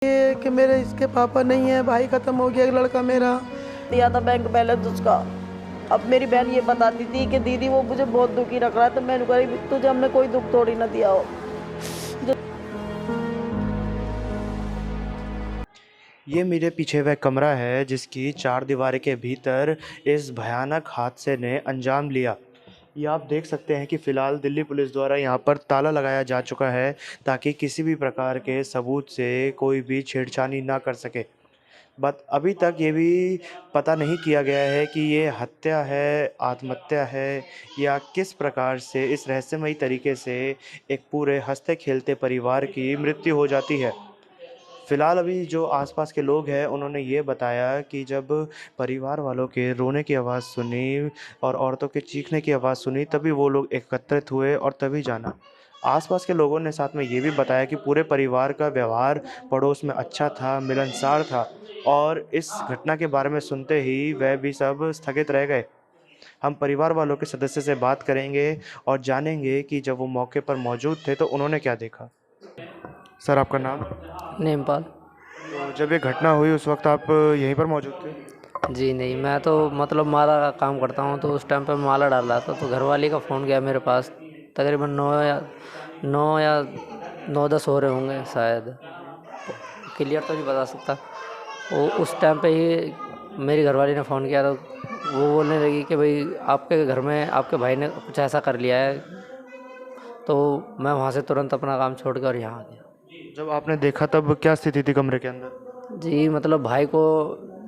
ये कि मेरे इसके पापा नहीं है, भाई खत्म हो गया, एक लड़का मेरा दिया था बैंक बैलेंस उसका। अब मेरी बहन ये बताती थी कि दीदी वो मुझे बहुत दुखी रख रहा है, तो मैंने कहा तुझे हमने कोई दुख थोड़ी ना दिया हो। ये मेरे पीछे वह कमरा है जिसकी चार दीवारी के भीतर इस भयानक हादसे ने अंजाम लिया। ये आप देख सकते हैं कि फ़िलहाल दिल्ली पुलिस द्वारा यहाँ पर ताला लगाया जा चुका है ताकि किसी भी प्रकार के सबूत से कोई भी छेड़छानी ना कर सके। बट अभी तक ये भी पता नहीं किया गया है कि ये हत्या है, आत्महत्या है या किस प्रकार से इस रहस्यमयी तरीके से एक पूरे हंसते खेलते परिवार की मृत्यु हो जाती है। फ़िलहाल अभी जो आसपास के लोग हैं उन्होंने ये बताया कि जब परिवार वालों के रोने की आवाज़ सुनी और औरतों के चीखने की आवाज़ सुनी तभी वो लोग एकत्रित हुए और तभी जाना। आसपास के लोगों ने साथ में ये भी बताया कि पूरे परिवार का व्यवहार पड़ोस में अच्छा था, मिलनसार था और इस घटना के बारे में सुनते ही वह भी सब स्थगित रह गए। हम परिवार वालों के सदस्य से बात करेंगे और जानेंगे कि जब वो मौके पर मौजूद थे तो उन्होंने क्या देखा। सर, आपका नाम? नेपाल। तो जब ये घटना हुई उस वक्त आप यहीं पर मौजूद थे? जी नहीं, मैं तो मतलब माला का काम करता हूँ, तो उस टाइम पे माला डाल रहा था, तो घरवाली का फ़ोन गया मेरे पास। तकरीबन 9 या 10 हो रहे होंगे शायद, क्लियर तो नहीं बता सकता। वो उस टाइम पे ही मेरी घरवाली ने फ़ोन किया, तो वो बोलने लगी कि भाई आपके घर में आपके भाई ने कुछ ऐसा कर लिया है। तो मैं वहाँ से तुरंत अपना काम छोड़ कर यहाँ आ गया। जब आपने देखा तब क्या स्थिति थी कमरे के अंदर? जी मतलब भाई को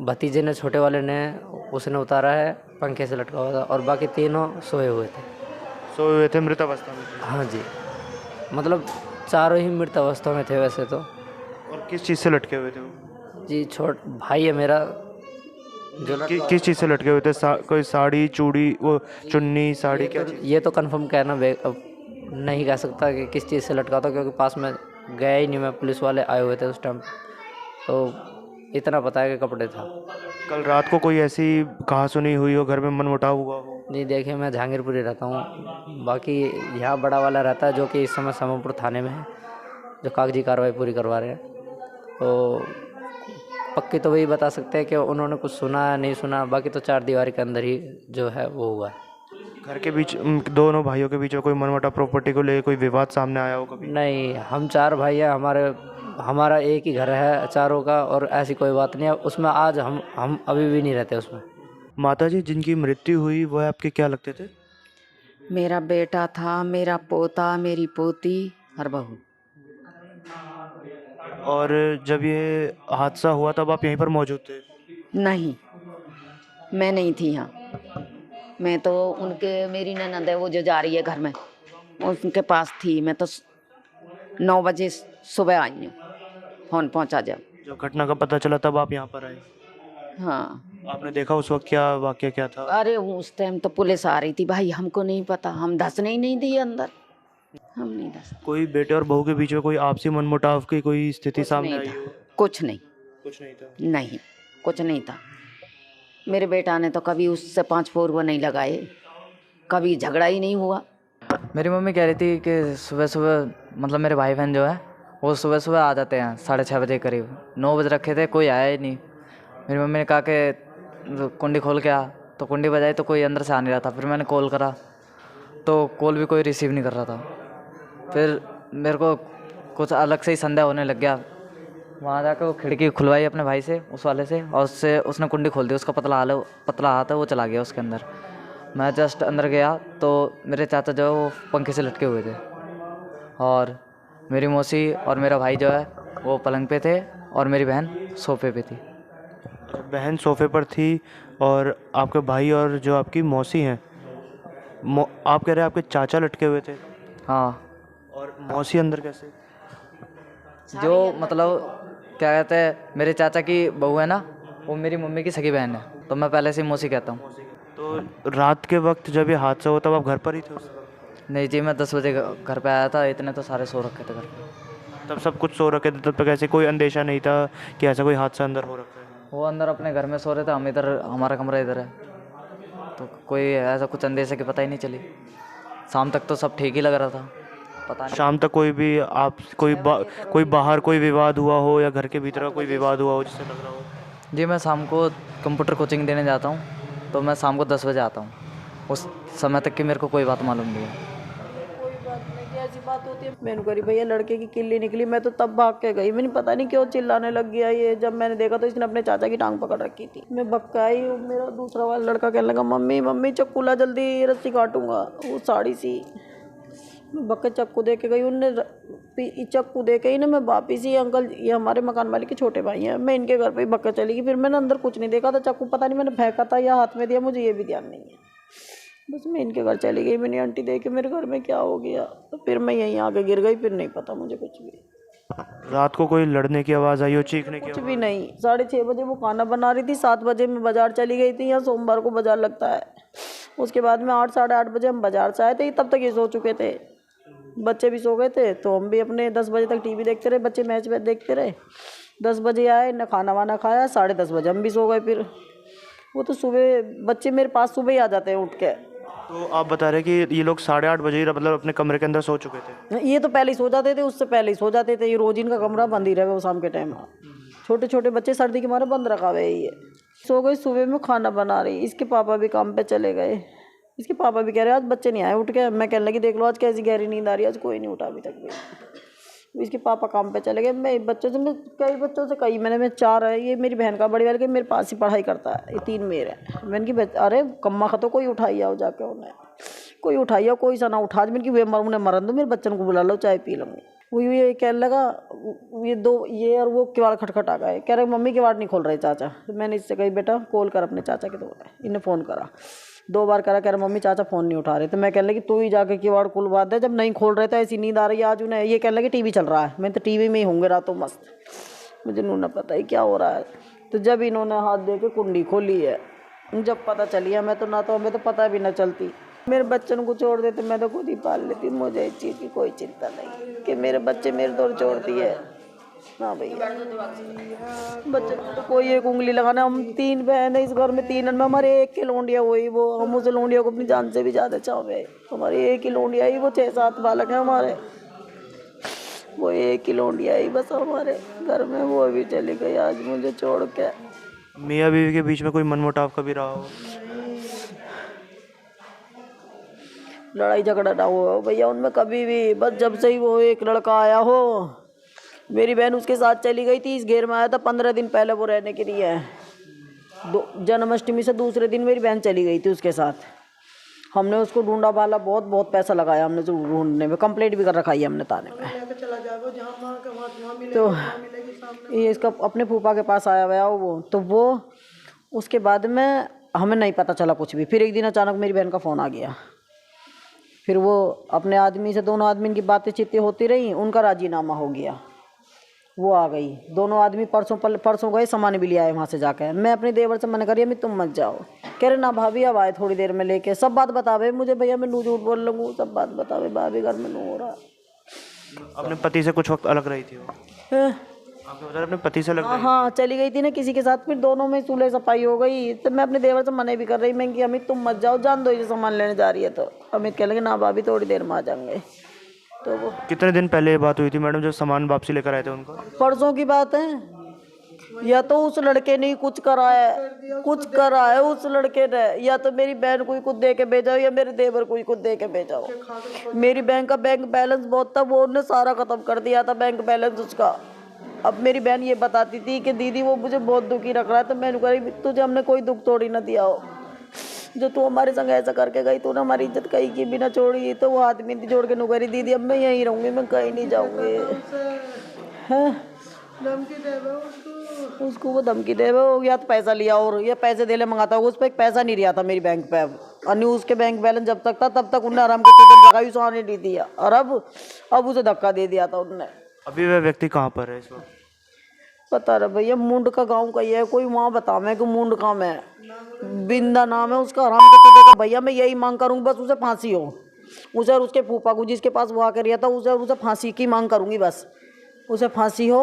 भतीजे ने, छोटे वाले ने, उसने उतारा है, पंखे से लटका हुआ था, और बाकी तीनों सोए हुए थे। सोए हुए थे, मृत अवस्था में थे? हाँ जी, मतलब चारों ही मृत अवस्था में थे वैसे तो। और किस चीज़ से लटके हुए थे वो? जी छोट भाई है मेरा जो किस चीज़ से लटके हुए थे? कोई साड़ी, चूड़ी, वो चुन्नी, साड़ी, क्या चीज़? ये तो कंफर्म कहना अब नहीं कह सकता कि किस चीज़ से लटका था, क्योंकि पास में गया ही नहीं मैं। पुलिस वाले आए हुए थे उस टाइम, तो इतना पता है कि कपड़े था। कल रात को कोई ऐसी कहासुनी हुई हो, घर में मनमुटाव हुआ हो? नहीं देखिए, मैं जहांगीरपुरी रहता हूँ, बाकी यहाँ बड़ा वाला रहता है जो कि इस समय सममपुर थाने में है, जो कागजी कार्रवाई पूरी करवा रहे हैं। तो पक्की तो वही बता सकते हैं कि उन्होंने कुछ सुना है नहीं सुना, बाकी तो चार दीवारी के अंदर ही जो है वो हुआ है। घर के बीच दोनों भाइयों के बीच में कोई मनमुटाव, प्रॉपर्टी को लेकर कोई विवाद सामने आया हो कभी? नहीं, हम चार भाई हैं, हमारा एक ही घर है चारों का, और ऐसी कोई बात नहीं है उसमें। आज हम अभी भी नहीं रहते उसमें। माताजी, जिनकी मृत्यु हुई वह आपके क्या लगते थे? मेरा बेटा था, मेरा पोता, मेरी पोती और बहू। और जब ये हादसा हुआ तब आप यहीं पर मौजूद थे? नहीं, मैं नहीं थी यहाँ। मैं तो मेरी ननद है वो जो जा रही है घर में, उनके पास थी। मैं तो 9 बजे सुबह आई हूँ, फोन पहुँचा जब। जब घटना का पता चला तब आप यहाँ पर आए? हाँ। आपने देखा उस वक्त क्या वाकया क्या था? अरे उस टाइम तो पुलिस आ रही थी भाई, हमको नहीं पता, हम धसने ही नहीं दिए अंदर, हम नहीं धस। कोई बेटे और बहू के बीच में कोई आपसी मनमुटाव की कोई स्थिति सामने नहीं आई था, हो? कुछ नहीं, कुछ नहीं था? नहीं कुछ नहीं था। मेरे बेटा ने तो कभी उससे 5 फोर नहीं लगाए, कभी झगड़ा ही नहीं हुआ। मेरी मम्मी कह रही थी कि सुबह सुबह मतलब मेरे भाई बहन जो है वो सुबह सुबह आ जाते हैं 6:30 बजे करीब। 9 बजे रखे थे, कोई आया ही नहीं। मेरी मम्मी ने कहा कि कुंडी खोल के आ, तो कुंडी बजाई तो कोई अंदर से आ नहीं रहा था। फिर मैंने कॉल करा तो कॉल भी कोई रिसीव नहीं कर रहा था। फिर मेरे को कुछ अलग से ही संदेह होने लग गया। वहाँ जाकर वो खिड़की खुलवाई अपने भाई से, उस वाले से, और उसने कुंडी खोल दी। उसका पतला हाथ है, वो चला गया उसके अंदर। मैं जस्ट अंदर गया तो मेरे चाचा जो है वो पंखे से लटके हुए थे, और मेरी मौसी और मेरा भाई जो है वो पलंग पे थे, और मेरी बहन सोफे पे थी। बहन सोफे पर थी और आपके भाई और जो आपकी मौसी हैं, आप कह रहे हैं आपके चाचा लटके हुए थे? हाँ। और मौसी अंदर कैसे? जो मतलब क्या कहते हैं, मेरे चाचा की बहू है ना, वो मेरी मम्मी की सगी बहन है, तो मैं पहले से ही मौसी कहता हूँ। तो रात के वक्त जब ये हादसा हुआ तब आप घर पर ही थे उस वक्त? नहीं जी, मैं 10 बजे घर पे आया था, इतने तो सारे सो रखे थे घर पे। तब सब कुछ सो रखे थे, तब तक ऐसे कोई अंदेशा नहीं था कि ऐसा कोई हादसा अंदर हो रखा है? वो अंदर अपने घर में सो रहे थे, हम इधर, हमारा कमरा इधर है, तो कोई ऐसा कुछ अंदेशा की पता ही नहीं चली। शाम तक तो सब ठीक ही लग रहा था, पता नहीं। शाम तक कोई भी आप कोई बाहर कोई विवाद हुआ हो या घर के भीतर का कोई विवाद हुआ हो जिससे लग रहा हो? जी मैं शाम को कंप्यूटर कोचिंग देने जाता हूँ, तो मैं शाम को 10 बजे आता हूँ। उस समय तक की मेरे को कोई बात मालूम नहीं है। कोई बात नहीं कि ऐसी बात होती है। मैंने करी भैया लड़के की किल्ली निकली, मैं तो तब भाग के गई। मैंने पता नहीं क्यों चिल्लाने लग गया ये। जब मैंने देखा तो इसने अपने चाचा की टांग पकड़ रखी थी। मैं भक्का आई, मेरा दूसरा वाला लड़का कहने लगा मम्मी मम्मी चक्कू ला जल्दी, रस्सी काटूंगा। वो साड़ी सी मैं भक्के चक्कू दे के गई। उनने चक्कू दे के ही ना मैं वापिस ही, अंकल ये हमारे मकान मालिक के छोटे भाई हैं, मैं इनके घर पे ही भक्का चली गई। फिर मैंने अंदर कुछ नहीं देखा था, चक्कू पता नहीं मैंने फेंका था या हाथ में दिया, मुझे ये भी ध्यान नहीं है। बस मैं इनके घर चली गई। मैंने आंटी देखे मेरे घर में क्या हो गया, तो फिर मैं यहीं आके गिर गई। फिर नहीं पता मुझे कुछ भी। रात को कोई लड़ने की आवाज़ आई हो, चीखने की? कुछ भी नहीं। 6:30 बजे वो खाना बना रही थी, 7 बजे मैं बाज़ार चली गई थी। यहाँ सोमवार को बाज़ार लगता है। उसके बाद में 8 साढ़े 8 बजे हम बाज़ार से आए थे। तब तक ये सो चुके थे, बच्चे भी सो गए थे। तो हम भी अपने 10 बजे तक टीवी देखते रहे, बच्चे मैच देखते रहे। 10 बजे आए, न खाना वाना खाया, 10:30 बजे हम भी सो गए। फिर वो तो सुबह बच्चे मेरे पास सुबह ही आ जाते हैं उठ के। तो आप बता रहे कि ये लोग 8:30 बजे ही मतलब अपने कमरे के अंदर सो चुके थे? ये तो पहले ही सो जाते थे, उससे पहले ही सो जाते थे। ये रोज इनका कमरा बंद ही रहे वो शाम के टाइम। छोटे छोटे बच्चे सर्दी के मारे बंद रखा हुआ है। ये सो गई। सुबह में खाना बना रही, इसके पापा भी काम पे चले गए। इसके पापा भी कह रहे आज बच्चे नहीं आए उठ के। मैं कहने लगी देख लो आज कैसी गहरी नींद आ रही है, आज कोई नहीं उठा अभी तक भी। इसके पापा काम पे चले गए। मैं कई बच्चों से कई मैं 4 है। ये मेरी बहन का बड़ी वाले के मेरे पास ही पढ़ाई करता है। ये 3 मेरे हैं। मैंने की अरे कम्मा खतो कोई उठाई आओ जाके, उन्हें कोई उठाई आओ, कोई सा ना उठा। मैंने की वे उन्हें मरन दो, मेरे बच्चन को बुला लो, चाय पी लूँगी। वो ये कहने लगा ये और वो किवाड़ खटखट आ गए। कह रहे मम्मी किवाड़ नहीं खोल रहे चाचा। तो मैंने इससे कही बेटा कॉल कर अपने चाचा के। तो इन्हें फ़ोन करा, 2 बार करा। कह रहे मम्मी चाचा फ़ोन नहीं उठा रहे। तो मैं कहने लगी तू ही जाके किवाड़ खुलवा दे। जब नहीं खोल रहे तो ऐसी नींद आ रही है आज उन्हें। ये कहने लगे टीवी चल रहा है। मैं तो टीवी में ही होंगे रातों मस्त, मुझे नू ना पता ही क्या हो रहा है। तो जब इन्होंने हाथ दे के कुंडी खोली है, जब पता चली है मैं तो ना तो हमें तो पता भी ना चलती। मेरे बच्चों को छोड़ देते मैं तो खुद ही पाल लेती। मुझे इस चीज़ की कोई चिंता नहीं कि मेरे बच्चे मेरे दौर छोड़ दिए। हाँ भैया, बच्चे तो कोई एक उंगली लगाना। हम 3 बहन है इस घर में, 3 में हमारे एक की लोंडिया हुई। वो हम उस लोंडिया को अपनी जान से भी ज़्यादा चाहे। हमारी एक ही लोंडिया ही, वो 6-7 बालक हैं हमारे। वो एक ही लोंडिया ही बस हमारे घर में, वो भी चली गई आज मुझे छोड़ के। मियाँ बीवी के बीच में कोई मनमुटाव कभी रहा हो? लड़ाई झगड़ा ना हो भैया उनमें कभी भी। बस जब से ही वो एक लड़का आया हो, मेरी बहन उसके साथ चली गई थी। इस घेर में आया था 15 दिन पहले वो रहने के लिए। जन्माष्टमी से दूसरे दिन मेरी बहन चली गई थी उसके साथ। हमने उसको ढूंढा भाला, बहुत पैसा लगाया हमने जो ढूंढने में। कंप्लेंट भी कर रखा है हमने थाने में। तो ये इसका अपने फूफा के पास आया हुआ वो। तो वो उसके बाद में हमें नहीं पता चला कुछ भी। फिर एक दिन अचानक मेरी बहन का फ़ोन आ गया। फिर वो अपने आदमी से, दोनों आदमी की बातें चित्तें होती रही। उनका राजीनामा हो गया, वो आ गई। दोनों आदमी परसों गए, सामान भी ले आए वहाँ से जाकर। मैं अपने देवर से मना करिए मैं तुम मत जाओ। कह रहे ना भाभी अब आए थोड़ी देर में लेके। सब बात बतावे मुझे भैया, मैं नू झूठ बोल लूँगा। सब बात बतावे भाभी घर में नू हो रहा। अपने पति से कुछ वक्त अलग रही थी वो? आपने बताया अपने पति से अलग रही? हाँ चली गई थी ना किसी के साथ। फिर दोनों में सुलह सफाई हो गई। तो मैं अपने देवर से मना भी कर रही। मैं कि अमित तुम मत जाओ, जान दो ये सामान लेने जा रही है। तो अमित कह लगे ना भाभी थोड़ी देर में आ जाएंगे। तो वो कितने दिन पहले ये बात हुई थी मैडम जब सामान वापसी लेकर आए थे उनको? परसों की बात है। या तो उस लड़के ने कुछ करा है उस लड़के ने, या तो मेरी बहन को ही कुछ दे के भेजाओ या मेरे देवर को ही कुछ दे के भेजाओ। मेरी बहन का बैंक बैलेंस बहुत था, वो उन्होंने सारा खत्म कर दिया था बैंक बैलेंस उसका। अब मेरी बहन ये बताती थी कि दीदी वो मुझे बहुत दुखी रख रहा है। तो मैंने कहा तुझे हमने कोई दुख थोड़ी ना दिया हो, जो तू हमारे संग ऐसा करके गई, तूने हमारी इज्जत कहीं की भी ना छोड़ी। तो वो आदमी जोड़ के नुकरी दीदी अब मैं यहीं रहूँगी, मैं कहीं नहीं जाऊँगी। उसको वो धमकी दे वो, या तो पैसा लिया और या पैसे दे ले मंगाता होगा। उस पर एक पैसा नहीं रिया था मेरी बैंक पे। अब उसके बैंक बैलेंस जब तक था तब तक उन्हें आराम के चक्कर लगाई, उसे आने नहीं दिया। और अब उसे धक्का दे दिया था उनने। अभी वह व्यक्ति कहाँ पर है इस वक्त? पता रहा भैया, मुंड का गांव का ही है। कोई वहाँ बतावे कि मुंड का में बिंदा नाम है उसका, आराम के चुके का। भैया मैं यही मांग करूँगी बस उसे फांसी हो। उसे और उसके फूफा को जिसके पास वो आकर रिया था उसे फांसी की मांग करूँगी, बस उसे फांसी हो।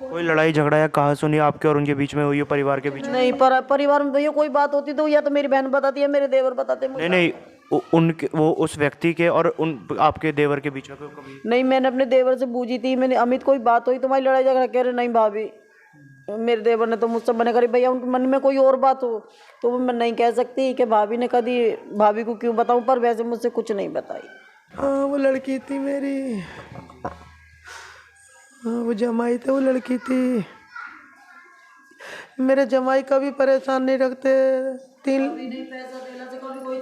कोई लड़ाई झगड़ा या कहा सुनी आपके और उनके बीच में हुई है, परिवार के बीच में? नहीं, पर परिवार में भैया कोई बात होती तो या तो मेरी बहन बताती है, मेरे देवर बताते। नहीं, उनके वो उस व्यक्ति के और उन आपके देवर के बीच में कोई कभी? नहीं, मैंने अपने देवर से पूछी थी, मैंने अमित कोई बात हुई तुम्हारी लड़ाई झगड़ा, कह रहे नहीं भाभी। मेरे देवर ने तो मुझसे मना करी, भैया उनके मन में कोई और बात हो तो मैं नहीं कह सकती कि भाभी ने कभी, भाभी को क्यों बताऊं, पर वैसे मुझसे कुछ नहीं बताई। हाँ वो लड़की थी मेरी, हाँ वो जमाई थे, वो लड़की थी। मेरे जमाई कभी परेशान नहीं रखते।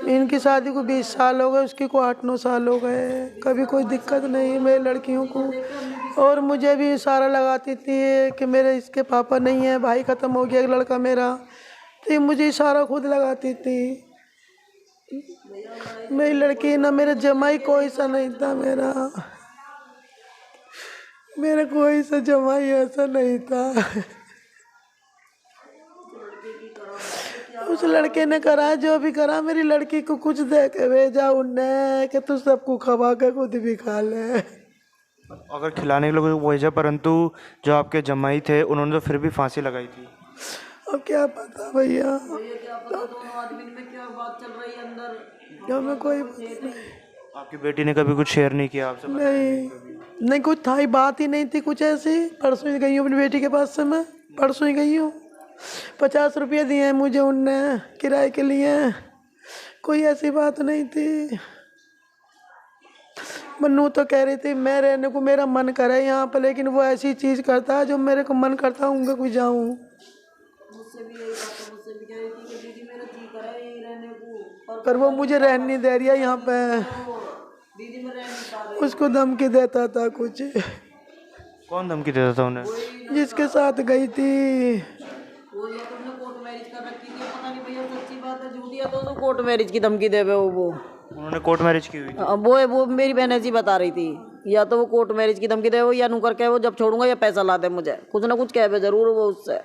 इनकी शादी को 20 साल हो गए, उसकी को 8-9 साल हो गए, कभी कोई दिक्कत नहीं मेरी लड़कियों को। और मुझे भी इशारा लगाती थी कि मेरे इसके पापा नहीं है, भाई ख़त्म हो गया एक लड़का मेरा, तो ये मुझे इशारा खुद लगाती थी। मेरी लड़की ना, मेरे जमाई कोई सा नहीं था, मेरा कोई सा जमाई ऐसा नहीं था। उस लड़के ने करा जो भी करा, मेरी लड़की को कुछ दे के भेजा उनने कि तू सबको खवा के खुद भी खा ले। अगर खिलाने के लिए भेजा, परंतु जो आपके जमाई थे उन्होंने तो फिर भी फांसी लगाई थी। अब क्या पता भैया, हमें कोई पता नहीं। आपकी बेटी ने कभी कुछ शेयर नहीं किया आपसे? नहीं कुछ था ही, बात ही नहीं थी कुछ ऐसी। परसों ही गई हूँ अपनी बेटी के पास से, मैं परसों ही गई हूँ। 50 रुपये दिए हैं मुझे उनने किराए के लिए, कोई ऐसी बात नहीं थी। मन्नू तो कह रही थी मैं रहने को मेरा मन करे यहाँ पर, लेकिन वो ऐसी चीज़ करता है जो मेरे को मन करता है उनके कुछ जाऊँ। पर वो मुझे रहने नहीं दे रही है यहाँ पे, उसको धमकी देता था कुछ। कौन धमकी देता था उन्हें? जिसके साथ गई थी। तो कोर्ट मैरिज की धमकी देवे वो। उन्होंने कोर्ट मैरिज की हुई थी? वो मेरी बहन ऐसी बता रही थी, या तो वो कोर्ट मैरिज की धमकी देवे, या नूकर कहे वो जब छोड़ूंगा या पैसा ला दे मुझे, कुछ ना कुछ कहे जरूर वो उससे।